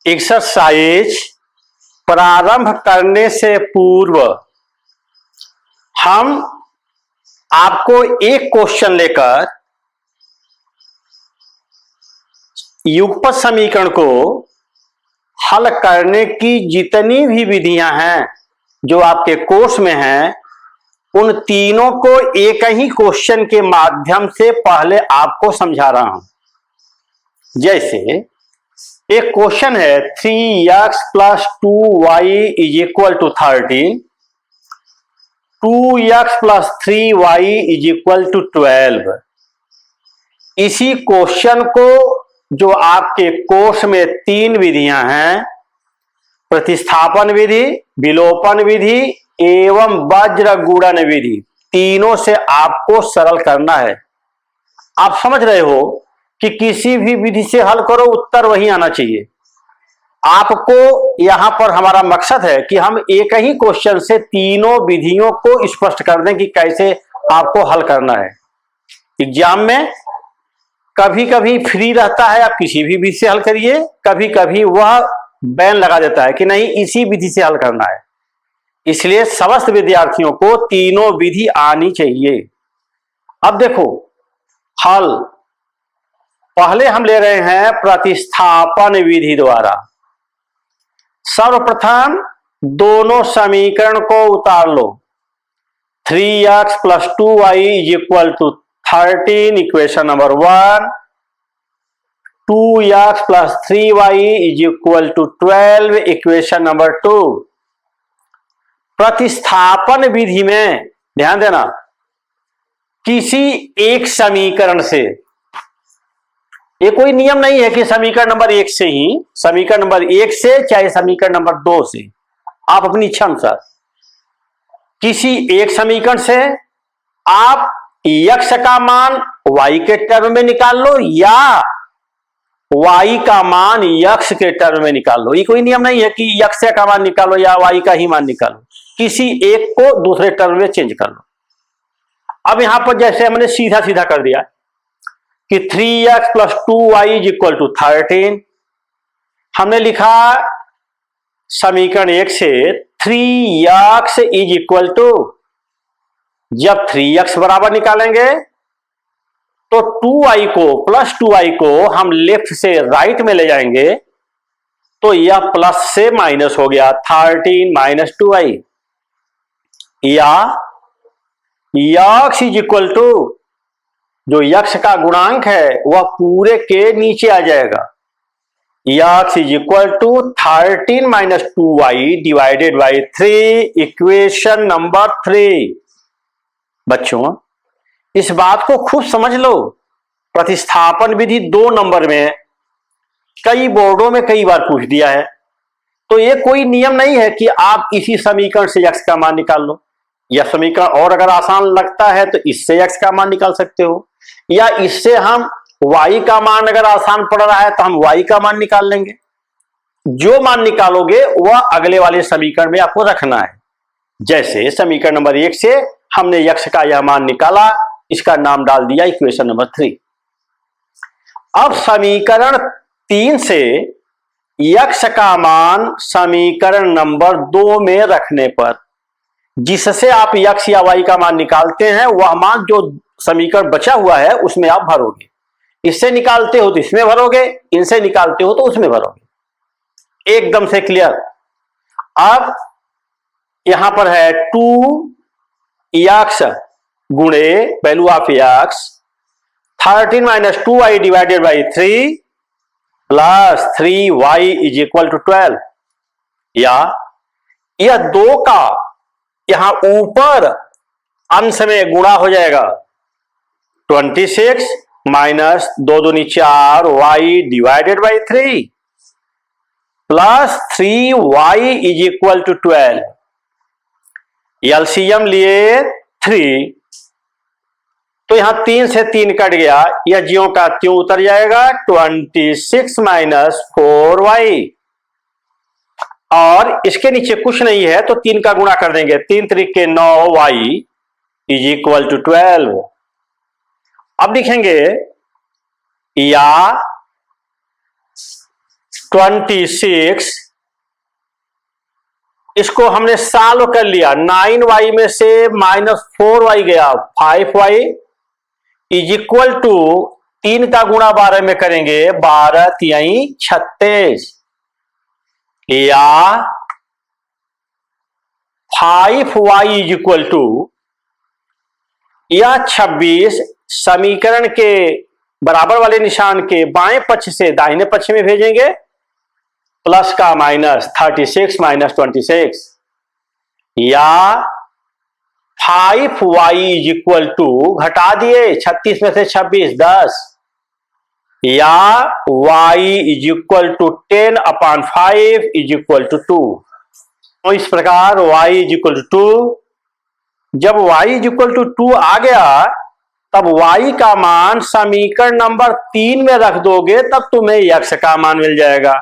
Exercise प्रारंभ करने से पूर्व हम आपको एक क्वेश्चन लेकर युगपत समीकरण को हल करने की जितनी भी विधियां हैं जो आपके कोर्स में हैं, उन तीनों को एक ही क्वेश्चन के माध्यम से पहले आपको समझा रहा हूं। जैसे एक क्वेश्चन है 3x + 2y = 13, 2x + 3y = 12। इसी क्वेश्चन को जो आपके कोर्स में तीन विधियां हैं, प्रतिस्थापन विधि, विलोपन विधि एवं वज्र गुणन विधि, तीनों से आपको सरल करना है। आप समझ रहे हो कि किसी भी विधि से हल करो, उत्तर वही आना चाहिए। आपको यहां पर हमारा मकसद है कि हम एक ही क्वेश्चन से तीनों विधियों को स्पष्ट कर दें कि कैसे आपको हल करना है। एग्जाम में कभी कभी फ्री रहता है, आप किसी भी विधि से हल करिए, कभी कभी वह बैन लगा देता है कि नहीं इसी विधि से हल करना है। इसलिए समस्त विद्यार्थियों को तीनों विधि आनी चाहिए। अब देखो हल पहले हम ले रहे हैं प्रतिस्थापन विधि द्वारा। सर्वप्रथम दोनों समीकरण को उतार लो। 3x + 2y = 13 equation number 1, 2x + 3y = 12 equation number 2। प्रतिस्थापन विधि में ध्यान देना, किसी एक समीकरण से, ये कोई नियम नहीं है कि समीकरण नंबर 1 से ही, समीकरण नंबर 1 से चाहे समीकरण नंबर 2 से, आप अपनी इच्छा अनुसार किसी एक समीकरण से आप x का मान y के टर्म में निकाल लो या y का मान x के टर्म में निकाल लो। ये कोई नियम नहीं है कि x का मान निकालो या y का ही मान निकालो, किसी एक को दूसरे टर्म में चेंज कर लो। अब यहां पर जैसे हमने सीधा सीधा कर दिया कि 3x + 2y = 13, हमने लिखा समीकरण 1 से 3x = जब 3x बराबर निकालेंगे तो 2y को प्लस 2y को हम लेफ्ट से राइट में ले जाएंगे तो यह प्लस से माइनस हो गया, 13 - 2y, या x = जो x का गुणांक है वह पूरे के नीचे आ जाएगा, x = 13 - 2y / 3 इक्वेशन नंबर 3। बच्चों इस बात को खूब समझ लो, प्रतिस्थापन विधि 2 नंबर में कई बोर्डों में कई बार पूछ दिया है, तो ये कोई नियम नहीं है कि आप इसी समीकरण से x का मान निकाल लो, या समीकरण और अगर आसान लगता है तो इससे x का मान निकाल सकते हो, या इससे हम y का मान अगर आसान पड़ रहा है तो हम y का मान निकाल लेंगे। जो मान निकालोगे वह अगले वाले समीकरण में आपको रखना है। जैसे समीकरण नंबर 1 से हमने x का यह मान निकाला, इसका नाम डाल दिया इक्वेशन नंबर 3। अब समीकरण 3 से x का मान समीकरण नंबर 2 में रखने पर जिससे आप x या y का मान निकालते हैं वह मान जो समीकरण बचा हुआ है उसमें आप भरोगे। इससे निकालते हो तो इसमें भरोगे, इनसे निकालते हो तो उसमें भरोगे। एकदम से क्लियर। अब यहां पर है 2x गुणे value of x 13 - 2y / 3 plus 3y = 12, या यह 2 का यहां ऊपर अंश में गुणा हो जाएगा, 26 - 2 दूनी 4 y / 3 प्लस 3y = 12। एलसीएम लिए 3 तो यहां 3 से 3 कट गया, यह ज्यों का त्यों उतर जाएगा, 26 - 4y, और इसके नीचे कुछ नहीं है तो 3 का गुणा कर देंगे, 3 × 3 = 9y = 12। अब लिखेंगे या 26, इसको हमने सॉल्व कर लिया। 9y में से -4y गया, 5y इज इक्वल टू 3 का गुणा 12 में करेंगे, 12 तिहाई 36, या 5y इज इक्वल टू, या 26 समीकरण के बराबर वाले निशान के बाएं पक्ष से दाहिने पक्ष में भेजेंगे, प्लस का माइनस, 36 माइनस 26, या 5y इज इक्वल टू, घटा दिए 36 में से 26, 10, या y is equal to 10/5 is equal to 2। तो इस प्रकार y इज इक्वल टू 2, जब y इज इक्वल टू 2 आ गया तब y का मान समीकरण नंबर 3 में रख दोगे, तब तुम्हें x का मान मिल जाएगा।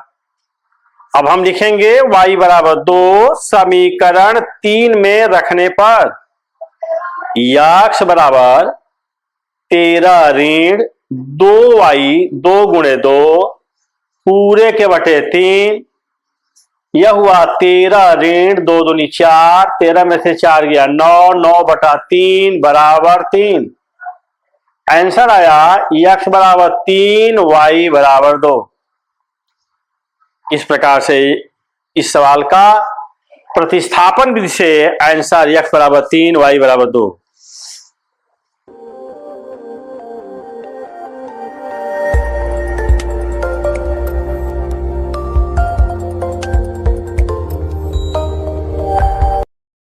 अब हम लिखेंगे y बराबर 2 समीकरण 3 में रखने पर x बराबर 13 ऋण 2y 2 गुणे 2 पूरे के बटे 3, यह हुआ 13 ऋण 2 दूनी 4, 13 में से 4 गया 9, 9/3 बराबर 3। आंसर आया x बराबर 3, y बराबर 2। इस प्रकार से इस सवाल का प्रतिस्थापन विधि से आंसर x बराबर 3, y बराबर 2।